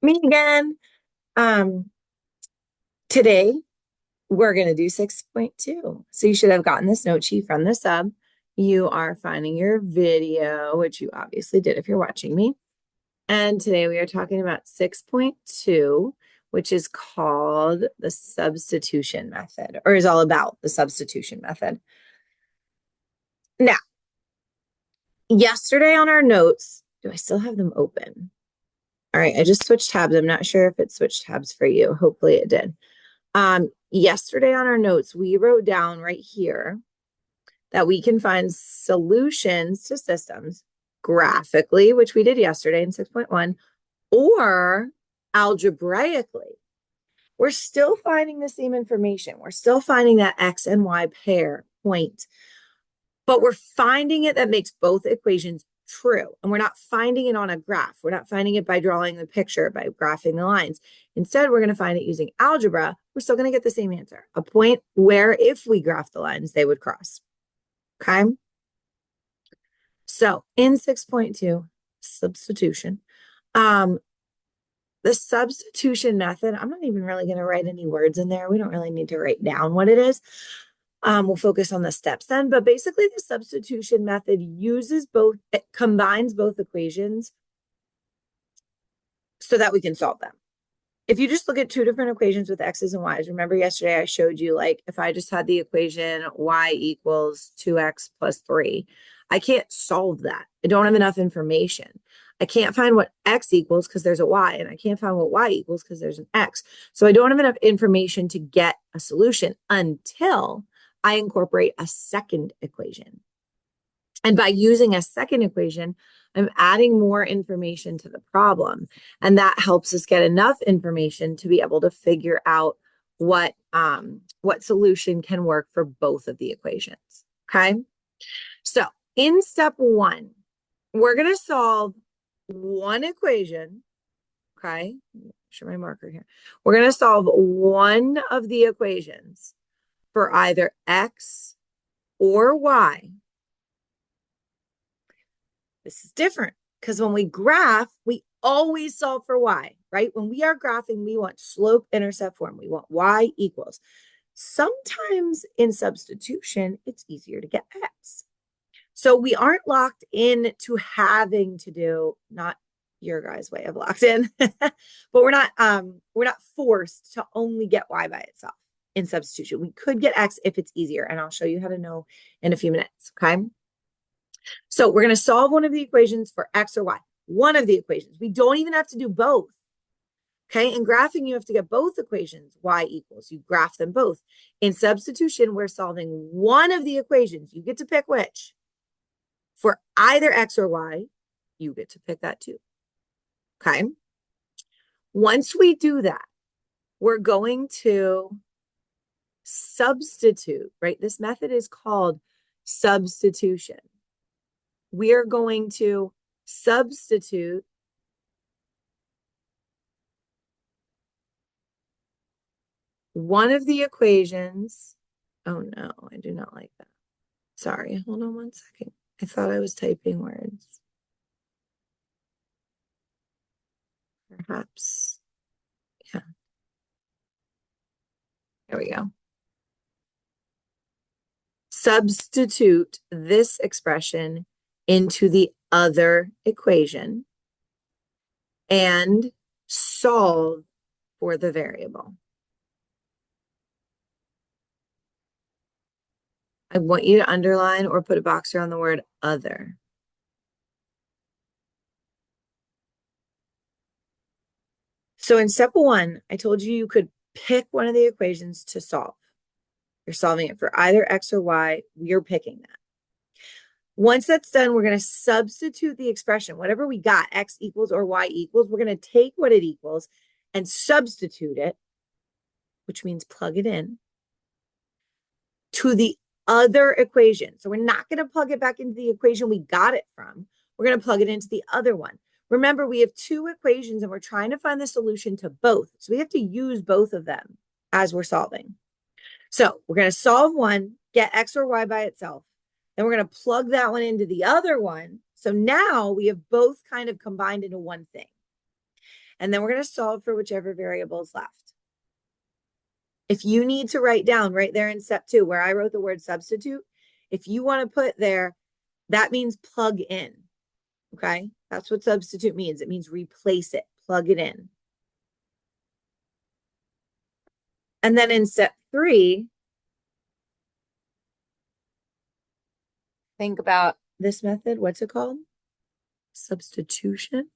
Me again. Um, Today we're going to do 6.2. So you should have gotten this note sheet from the sub. You are finding your video, which you obviously did if you're watching me. And today we are talking about 6.2, which is called the substitution method, or is all about the substitution method. Now, yesterday on our notes, do I still have them open? All right, I just switched tabs. I'm not sure if it switched tabs for you. Hopefully it did. Yesterday on our notes, we wrote down right here that we can find solutions to systems graphically, which we did yesterday in 6.1, or algebraically. We're still finding the same information. We're still finding that X and Y pair point, but we're finding it that makes both equations true. And we're not finding it on a graph. We're not finding it by drawing the picture, by graphing the lines. Instead, we're going to find it using algebra. We're still going to get the same answer, a point where if we graph the lines, they would cross. Okay. So in 6.2, substitution, the substitution method, I'm not even really going to write any words in there. We don't really need to write down what it is. We'll focus on the steps then, but basically the substitution method uses both, it combines both equations so that we can solve them. If you just look at two different equations with x's and y's, remember yesterday I showed you, like, if I just had the equation y equals 2x plus 3, I can't solve that. I don't have enough information. I can't find what x equals because there's a y, and I can't find what y equals because there's an x. So I don't have enough information to get a solution until I incorporate a second equation. And by using a second equation, I'm adding more information to the problem. And that helps us get enough information to be able to figure out what solution can work for both of the equations. Okay. So in step one, we're going to solve one equation. Okay. Show my marker here. We're going to solve one of the equations for either x or y. This is different because when we graph, we always solve for y, right? When we are graphing, we want slope-intercept form. We want y equals. Sometimes in substitution, it's easier to get x. So we aren't locked in to having to do, not your guys' way of locked in, but we're not forced to only get y by itself in substitution. We could get x if it's easier, and I'll show you how to know in a few minutes, okay? So we're going to solve one of the equations for x or y. One of the equations. We don't even have to do both. Okay, in graphing, you have to get both equations, y equals. You graph them both. In substitution, we're solving one of the equations. You get to pick which. For either x or y, you get to pick that too. Okay. Once we do that, we're going to substitute, right? This method is called substitution. We are going to substitute one of the equations. Oh no, I do not like that. Sorry, hold on one second. I thought I was typing words. Perhaps, yeah. There we go. Substitute this expression into the other equation and solve for the variable. I want you to underline or put a box around the word other. So in step one, I told you you could pick one of the equations to solve. You're solving it for either x or y. You're picking that. Once that's done, we're going to substitute the expression. Whatever we got, x equals or y equals, we're going to take what it equals and substitute it, which means plug it in, to the other equation. So we're not going to plug it back into the equation we got it from. We're going to plug it into the other one. Remember, we have two equations and we're trying to find the solution to both. So we have to use both of them as we're solving. So we're going to solve one, get x or y by itself. Then we're going to plug that one into the other one. So now we have both kind of combined into one thing. And then we're going to solve for whichever variable is left. If you need to write down right there in step 2 where I wrote the word substitute, if you want to put there, that means plug in. Okay, that's what substitute means. It means replace it, plug it in. And then in step 3, think about this method. What's it called? Substitution.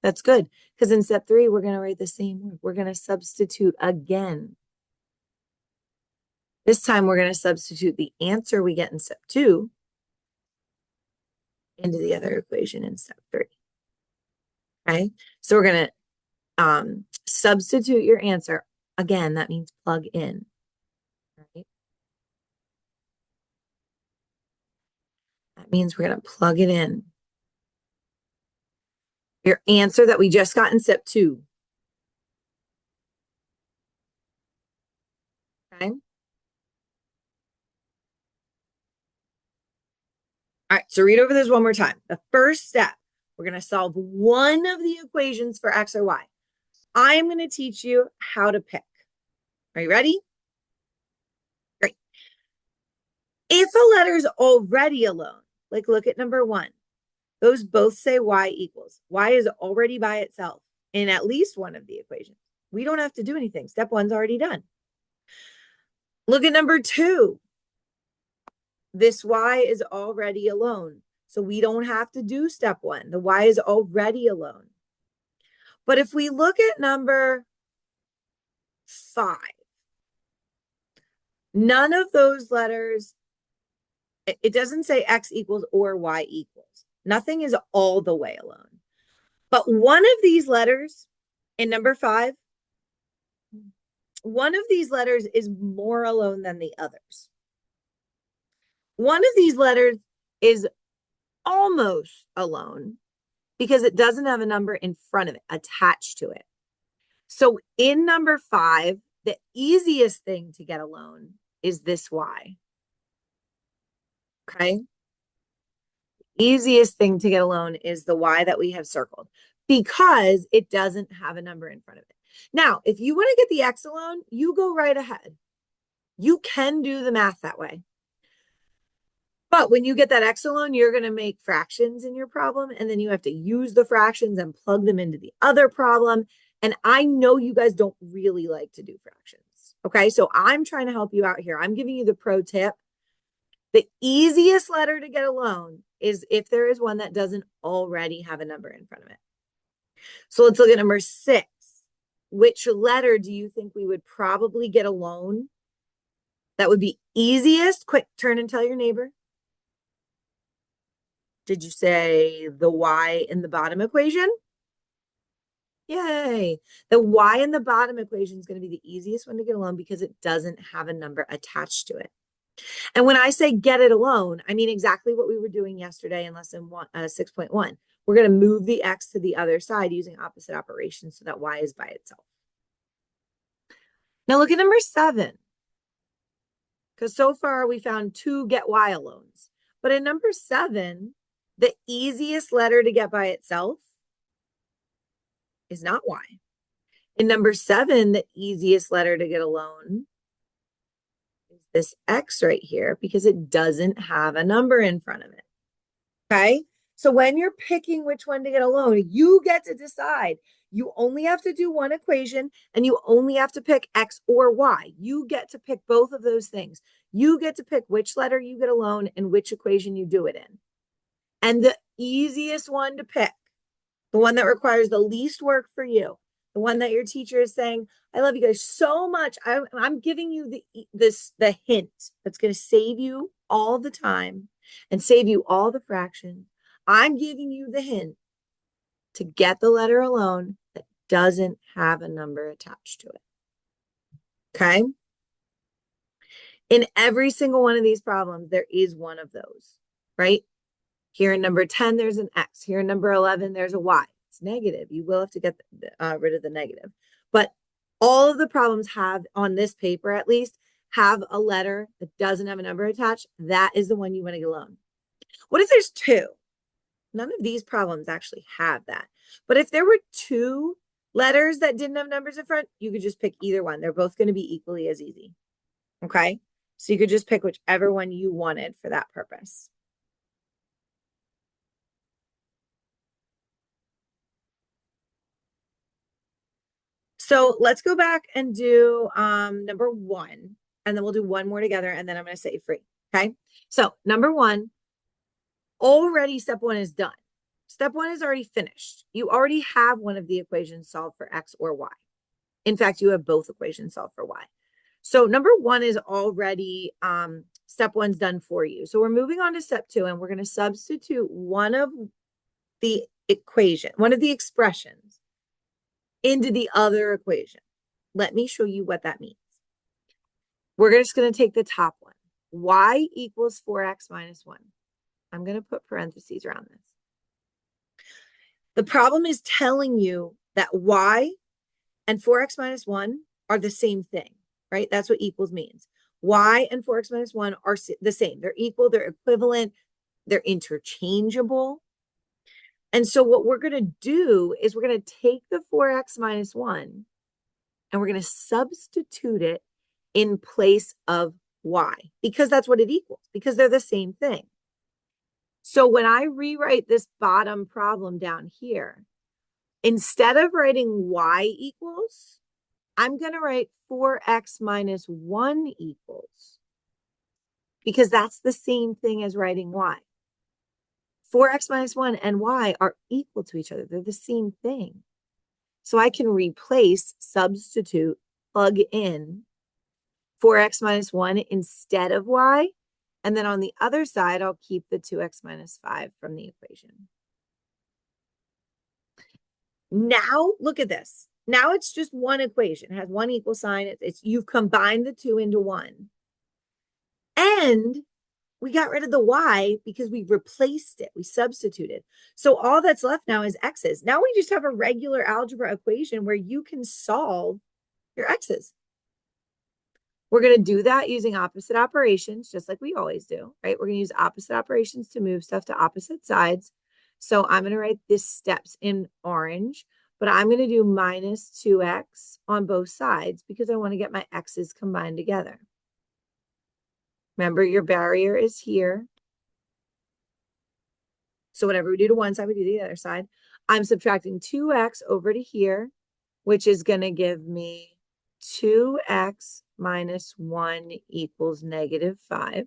That's good, because in step 3, we're going to write the same word. We're going to substitute again. This time, we're going to substitute the answer we get in step 2 into the other equation in step 3. Okay, so we're going to substitute your answer. Again, that means plug in. Right? That means we're going to plug it in. Your answer that we just got in step 2. Okay. All right, so read over this one more time. The first step, we're going to solve one of the equations for x or y. I'm going to teach you how to pick. Are you ready? Great. If a letter is already alone, like look at number 1, those both say y equals. Y is already by itself in at least one of the equations. We don't have to do anything. Step 1's already done. Look at number 2. This y is already alone. So we don't have to do step 1. The y is already alone. But if we look at number 5, none of those letters, it doesn't say x equals or y equals. Nothing is all the way alone. But one of these letters in number 5, one of these letters is more alone than the others. One of these letters is almost alone because it doesn't have a number in front of it, attached to it. So in number 5, the easiest thing to get alone is this y. Okay? Easiest thing to get alone is the y that we have circled because it doesn't have a number in front of it. Now, if you want to get the x alone, you go right ahead. You can do the math that way. But when you get that x alone, you're going to make fractions in your problem, and then you have to use the fractions and plug them into the other problem. And I know you guys don't really like to do fractions. Okay, so I'm trying to help you out here. I'm giving you the pro tip. The easiest letter to get alone is if there is one that doesn't already have a number in front of it. So let's look at number 6. Which letter do you think we would probably get alone? That would be easiest. Quick, turn and tell your neighbor. Did you say the y in the bottom equation? Yay. The y in the bottom equation is going to be the easiest one to get alone because it doesn't have a number attached to it. And when I say get it alone, I mean exactly what we were doing yesterday in lesson 6.1. We're going to move the x to the other side using opposite operations so that y is by itself. Now look at number 7. Because so far we found 2 get y alones. But in number 7, the easiest letter to get by itself is not y. In number 7, the easiest letter to get alone is this x right here because it doesn't have a number in front of it. Okay? So when you're picking which one to get alone, you get to decide. You only have to do one equation and you only have to pick x or y. You get to pick both of those things. You get to pick which letter you get alone and which equation you do it in. And the easiest one to pick, the one that requires the least work for you, the one that your teacher is saying, I love you guys so much. I'm giving you the hint that's going to save you all the time and save you all the fractions. I'm giving you the hint to get the letter alone that doesn't have a number attached to it. Okay? In every single one of these problems, there is one of those, right? Here in number 10, there's an x. Here in number 11, there's a y. It's negative. You will have to get rid of the negative. But all of the problems have, on this paper at least, have a letter that doesn't have a number attached. That is the one you want to get alone. What if there's 2? None of these problems actually have that. But if there were two letters that didn't have numbers in front, you could just pick either one. They're both going to be equally as easy. Okay? So you could just pick whichever one you wanted for that purpose. So let's go back and do number one, and then we'll do one more together, and then I'm going to set you free. Okay? So number one, already step one is done. Step one is already finished. You already have one of the equations solved for x or y. In fact, you have both equations solved for y. So number one is already, step one's done for you. So we're moving on to step two, and we're going to substitute one of the expressions into the other equation. Let me show you what that means. We're just going to take the top one. Y equals 4x minus 1. I'm going to put parentheses around this. The problem is telling you that y and 4x minus 1 are the same thing, right? That's what equals means. Y and 4x minus 1 are the same. They're equal, they're equivalent, they're interchangeable. And so what we're going to do is we're going to take the 4x minus 1 and we're going to substitute it in place of y, because that's what it equals, because they're the same thing. So when I rewrite this bottom problem down here, instead of writing y equals, I'm going to write 4x minus 1 equals, because that's the same thing as writing y. 4x minus 1 and y are equal to each other. They're the same thing. So I can replace, substitute, plug in 4x minus 1 instead of y. And then on the other side, I'll keep the 2x minus 5 from the equation. Now, look at this. Now it's just one equation. It has one equal sign. You've combined the two into one. And we got rid of the y because we replaced it. We substituted. So all that's left now is x's. Now we just have a regular algebra equation where you can solve your x's. We're going to do that using opposite operations, just like we always do, right? We're going to use opposite operations to move stuff to opposite sides. So I'm going to write this steps in orange, but I'm going to do minus 2x on both sides because I want to get my x's combined together. Remember, your barrier is here. So whatever we do to one side, we do to the other side. I'm subtracting 2x over to here, which is going to give me 2x minus 1 equals negative 5.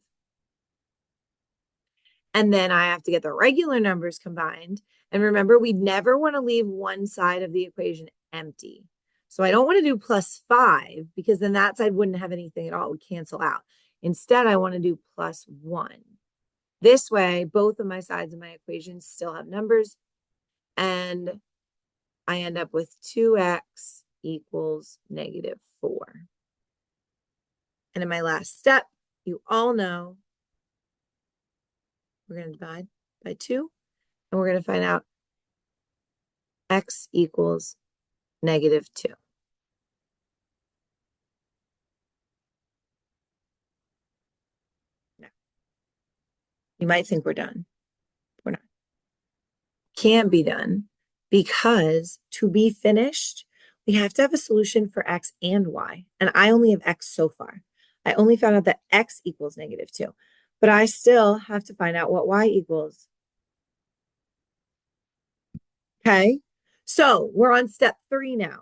And then I have to get the regular numbers combined. And remember, we never want to leave one side of the equation empty. So I don't want to do plus 5 because then that side wouldn't have anything at all. It would cancel out. Instead, I want to do plus 1. This way, both of my sides of my equation still have numbers. And I end up with 2x equals negative 4. And in my last step, you all know we're going to divide by 2. And we're going to find out x equals negative 2. Now, you might think we're done. We're not. Can't be done because to be finished, we have to have a solution for x and y. And I only have x so far. I only found out that x equals negative 2. But I still have to find out what y equals. Okay, so we're on step 3 now.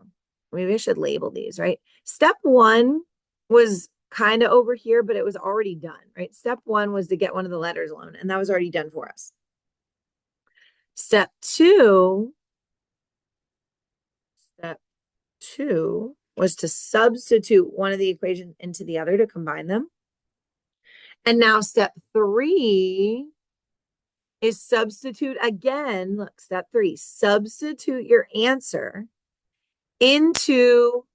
Maybe I should label these, right? Step 1 was kind of over here, but it was already done, right? Step 1 was to get one of the letters alone, and that was already done for us. Step 2 was to substitute one of the equations into the other to combine them. And now step 3 is substitute again. Look, step 3, substitute your answer into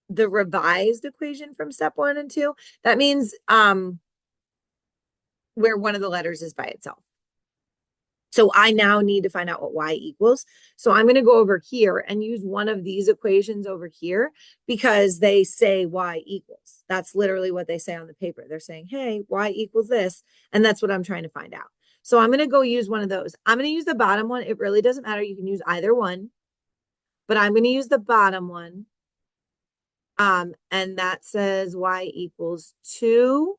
the revised equation from step 1 and 2. That means where one of the letters is by itself. So I now need to find out what y equals. So I'm going to go over here and use one of these equations over here because they say y equals. That's literally what they say on the paper. They're saying, hey, y equals this. And that's what I'm trying to find out. So I'm going to go use one of those. I'm going to use the bottom one. It really doesn't matter. You can use either one, but I'm going to use the bottom one. And that says y equals 2x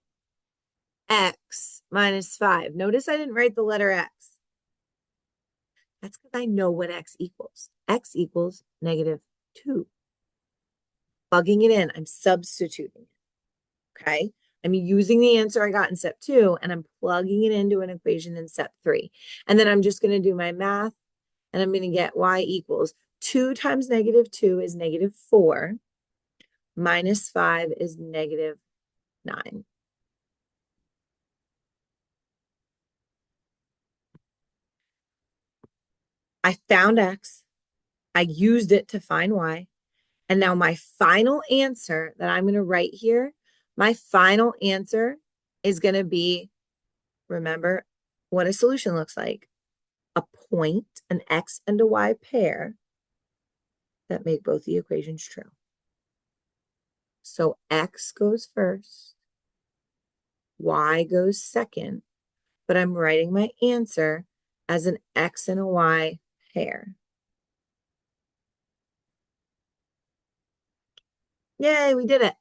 minus 5. Notice I didn't write the letter x. That's because I know what x equals. X equals -2. Plugging it in, I'm substituting it. Okay. I'm using the answer I got in step 2 and I'm plugging it into an equation in step 3. And then I'm just going to do my math and I'm going to get y equals 2 times -2 is -4 minus 5 is -9. I found x. I used it to find y. And now my final answer that I'm going to write here, my final answer is going to be, remember what a solution looks like. A point, an x and a y pair that make both the equations true. So x goes first, y goes second, but I'm writing my answer as an x and a y pair. Yay, we did it.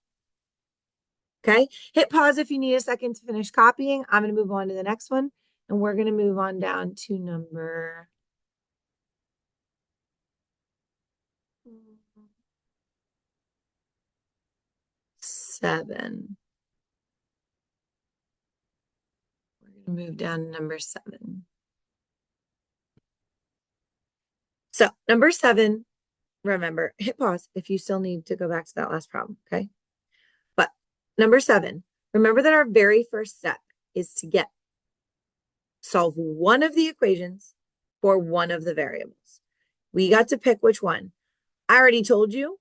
Okay, hit pause if you need a second to finish copying. I'm going to move on to the next one, and we're going to move on down to number 7. We're going to move down to number 7. So number 7, remember, hit pause if you still need to go back to that last problem, okay? But number 7, remember that our very first step is to solve one of the equations for one of the variables. We got to pick which one. I already told you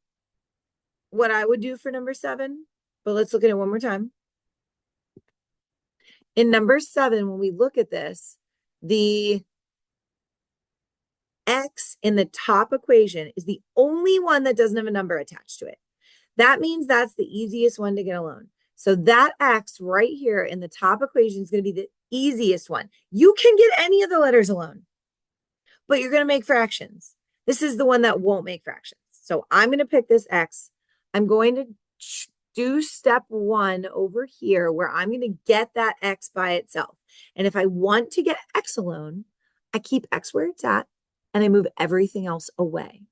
what I would do for number 7, but let's look at it one more time. In number 7, when we look at this, the x in the top equation is the only one that doesn't have a number attached to it. That means that's the easiest one to get alone. So that x right here in the top equation is going to be the easiest one. You can get any of the letters alone, but you're going to make fractions. This is the one that won't make fractions. So I'm going to pick this x. I'm going to do step 1 over here where I'm going to get that x by itself. And if I want to get x alone, I keep x where it's at and I move everything else away.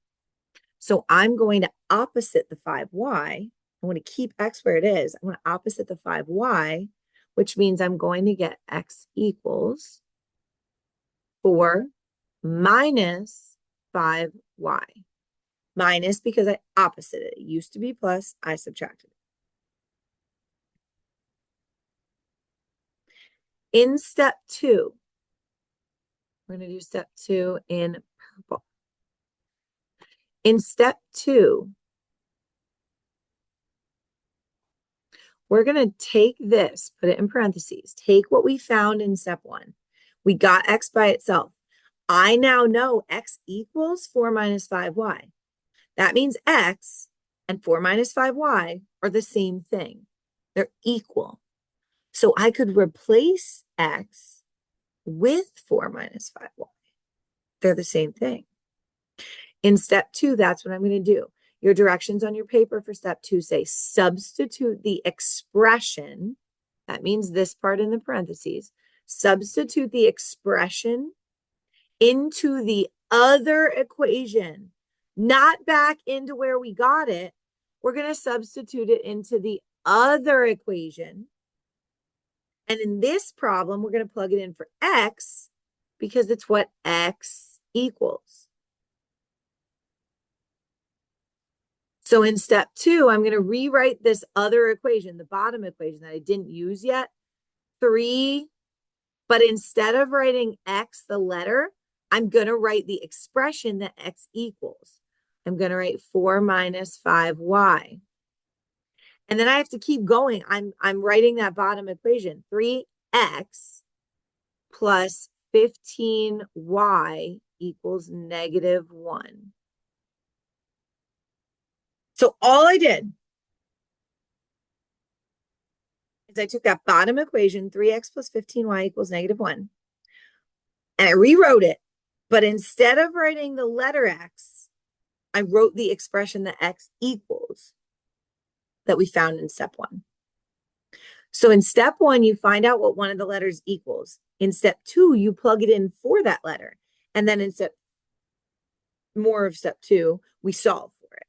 So I'm going to opposite the 5y. I want to keep x where it is. I want to opposite the 5y, which means I'm going to get x equals 4 minus 5y. Minus because I opposited it. It used to be plus, I subtracted it. In step 2, we're going to do step 2 in purple. In step 2, we're going to take this, put it in parentheses, take what we found in step 1. We got x by itself. I now know x equals 4 minus 5y. That means x and 4 minus 5y are the same thing. They're equal. So I could replace x with 4 minus 5y. They're the same thing. In step 2, that's what I'm going to do. Your directions on your paper for step 2 say substitute the expression. That means this part in the parentheses. Substitute the expression into the other equation, not back into where we got it. We're going to substitute it into the other equation. And in this problem, we're going to plug it in for x because it's what x equals. So in step 2, I'm going to rewrite this other equation, the bottom equation that I didn't use yet, 3. But instead of writing x, the letter, I'm going to write the expression that x equals. I'm going to write 4 minus 5y. And then I have to keep going. I'm writing that bottom equation, 3x plus 15y equals -1. So all I did is I took that bottom equation, 3x plus 15y equals -1. and I rewrote it. But instead of writing the letter X, I wrote the expression that X equals that we found in step 1. So in step 1, you find out what one of the letters equals. In step 2, you plug it in for that letter. And then in step 2, we solve for it.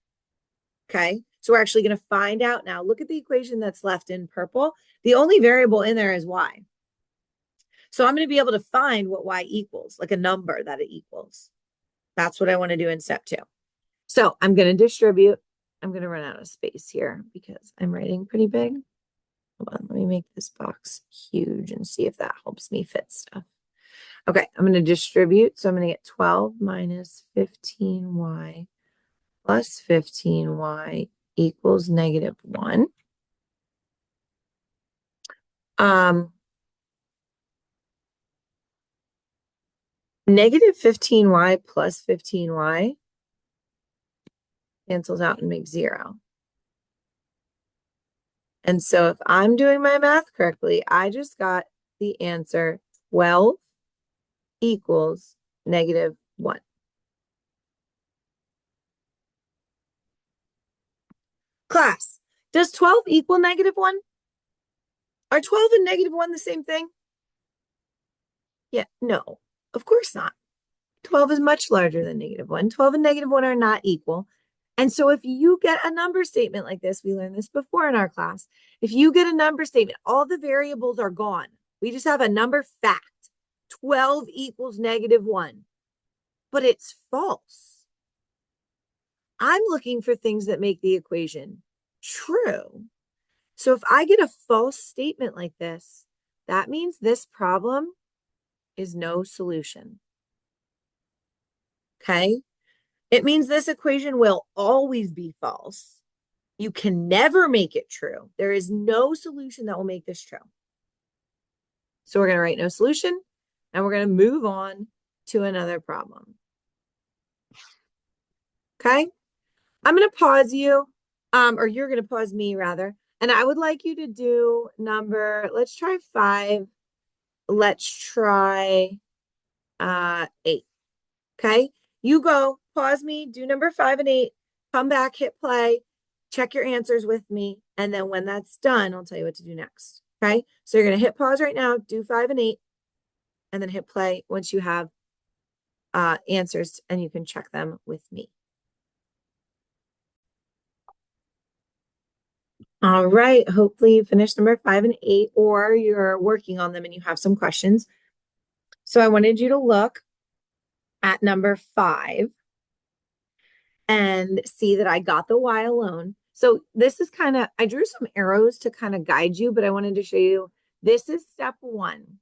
Okay. So we're actually going to find out now. Look at the equation that's left in purple. The only variable in there is Y. So I'm going to be able to find what Y equals, like a number that it equals. That's what I want to do in step 2. So I'm going to distribute. I'm going to run out of space here because I'm writing pretty big. Hold on, let me make this box huge and see if that helps me fit stuff. Okay, I'm going to distribute. So I'm going to get 12 minus 15y plus 15y equals -1. Negative 15y plus 15y cancels out and makes 0. And so if I'm doing my math correctly, I just got the answer 12 equals -1. Class, does 12 equal -1? Are 12 and -1 the same thing? Yeah, no, of course not. 12 is much larger than -1. 12 and -1 are not equal. And so if you get a number statement like this, we learned this before in our class. If you get a number statement, all the variables are gone. We just have a number fact. 12 equals -1. But it's false. I'm looking for things that make the equation true. So if I get a false statement like this, that means this problem is no solution. Okay? It means this equation will always be false. You can never make it true. There is no solution that will make this true. So we're going to write no solution, and we're going to move on to another problem. Okay? I'm going to pause you, or you're going to pause me rather, and I would like you to do let's try 5. Let's try 8. Okay? You go, pause me, do number 5 and 8, come back, hit play, check your answers with me, and then when that's done, I'll tell you what to do next. Okay? So you're going to hit pause right now, do 5 and 8, and then hit play once you have answers, and you can check them with me. All right, hopefully you finished number 5 and 8, or you're working on them and you have some questions. So I wanted you to look at number 5 and see that I got the Y alone. So this is I drew some arrows to kind of guide you, but I wanted to show you, this is step 1.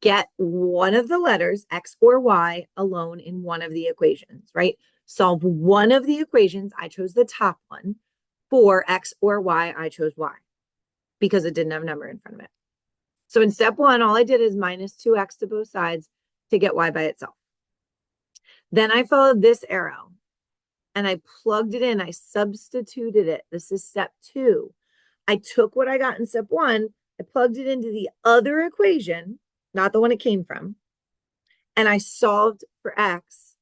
Get one of the letters, X or Y, alone in one of the equations, right? Solve one of the equations. I chose the top one. For X or Y, I chose Y because it didn't have a number in front of it. So in step 1, all I did is minus 2x to both sides to get Y by itself. Then I followed this arrow and I plugged it in. I substituted it. This is step 2. I took what I got in step 1, I plugged it into the other equation, not the one it came from, and I solved for X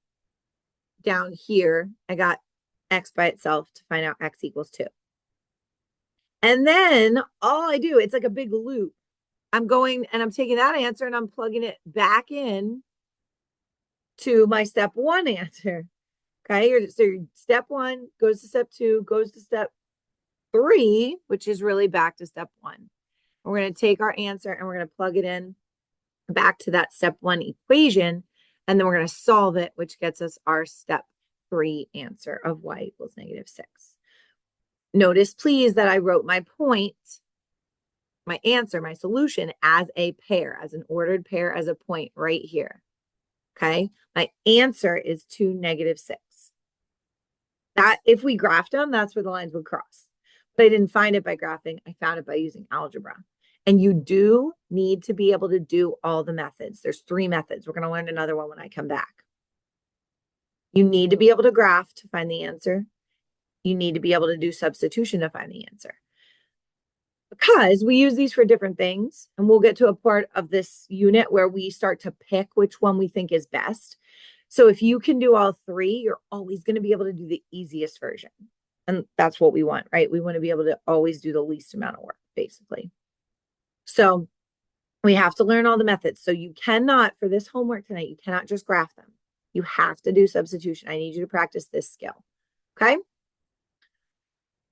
down here. I got X by itself to find out X equals 2. And then all I do, it's like a big loop. I'm going and I'm taking that answer and I'm plugging it back in to my step 1 answer. Okay, so your step 1 goes to step 2, goes to step 3, which is really back to step 1. And we're going to take our answer and we're going to plug it in back to that step 1 equation. And then we're going to solve it, which gets us our step 3 answer of Y equals -6. Notice, please, that I wrote my point, my answer, my solution as a pair, as an ordered pair, as a point right here. Okay, my answer is 2, -6. That, if we graphed them, that's where the lines would cross. But I didn't find it by graphing. I found it by using algebra. And you do need to be able to do all the methods. There's 3 methods. We're going to learn another one when I come back. You need to be able to graph to find the answer. You need to be able to do substitution to find the answer. because we use these for different things. And we'll get to a part of this unit where we start to pick which one we think is best. So if you can do all three, you're always going to be able to do the easiest version. And that's what we want, right? We want to be able to always do the least amount of work, basically. So we have to learn all the methods. So you cannot, for this homework tonight, you cannot just graph them. You have to do substitution. I need you to practice this skill. Okay?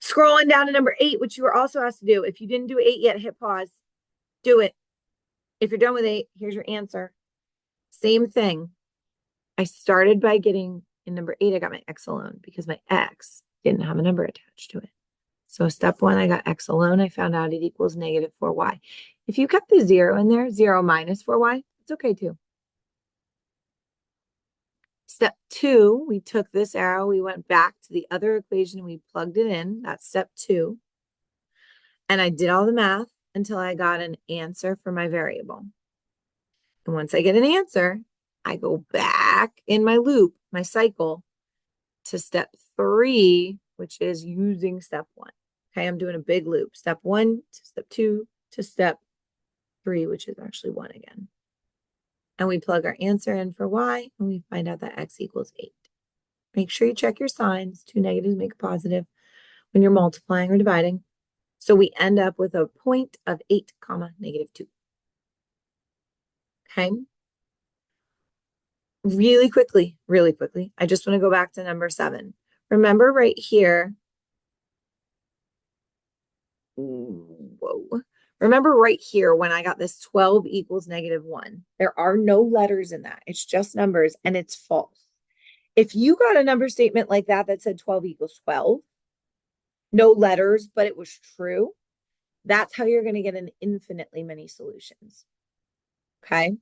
Scrolling down to number 8, which you were also asked to do. If you didn't do 8 yet, hit pause. Do it. If you're done with 8, here's your answer. Same thing. I started by getting, in number 8, I got my x alone because my x didn't have a number attached to it. So step 1, I got x alone. I found out it equals negative 4y. If you kept the 0 in there, 0 minus 4y, it's okay too. Step 2, we took this arrow, we went back to the other equation, and we plugged it in. That's step 2. And I did all the math until I got an answer for my variable. And once I get an answer, I go back in my loop, my cycle, to step 3, which is using step 1. Okay, I'm doing a big loop. Step 1 to step 2 to step 3, which is actually 1 again. And we plug our answer in for y, and we find out that x equals 8. Make sure you check your signs. 2 negatives make a positive when you're multiplying or dividing. So we end up with a point of 8, negative 2. Okay. Really quickly, I just want to go back to number 7. Remember right here. Whoa. Remember right here when I got this 12 equals negative 1. There are no letters in that. It's just numbers, and it's false. If you got a number statement like that that said 12 equals 12, no letters, but it was true, that's how you're going to get an infinitely many solutions. Okay?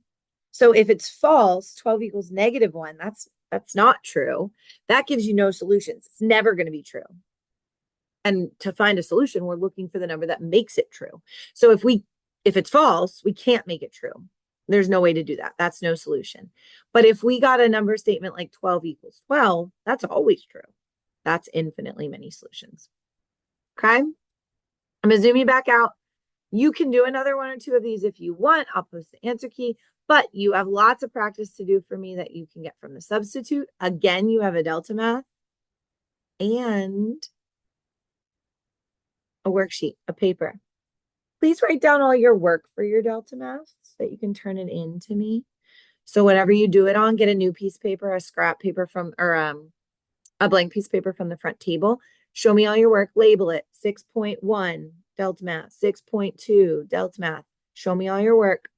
So if it's false, 12 equals negative 1, that's not true. That gives you no solutions. It's never going to be true. And to find a solution, we're looking for the number that makes it true. So if it's false, we can't make it true. There's no way to do that. That's no solution. But if we got a number statement like 12 equals 12, that's always true. That's infinitely many solutions. Okay? I'm going to zoom you back out. You can do another 1 or 2 of these if you want. I'll post the answer key. But you have lots of practice to do for me that you can get from the substitute. Again, you have a delta math and a worksheet, a paper. Please write down all your work for your delta math so that you can turn it in to me. So whatever you do it on, get a new piece of paper, a scrap paper from, or a blank piece of paper from the front table. Show me all your work, label it 6.1 delta math, 6.2 delta math. Show me all your work.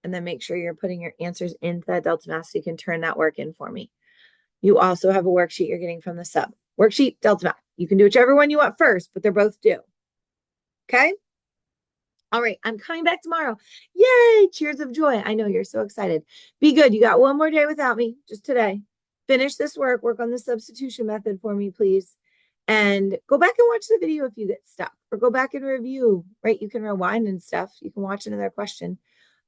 And then make sure you're putting your answers into that delta math so you can turn that work in for me. You also have a worksheet you're getting from the sub. Worksheet, delta math. You can do whichever one you want first, but they're both due. Okay? All right, I'm coming back tomorrow. Yay, cheers of joy. I know you're so excited. Be good. You got one more day without me, just today. Finish this work on the substitution method for me, please. And go back and watch the video if you get stuck, or go back and review, right? You can rewind and stuff. You can watch another question.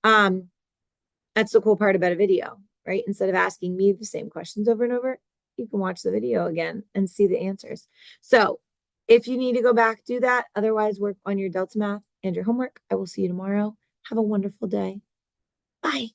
That's the cool part about a video, right? Instead of asking me the same questions over and over, you can watch the video again and see the answers. So if you need to go back, do that. Otherwise, work on your delta math and your homework. I will see you tomorrow. Have a wonderful day. Bye.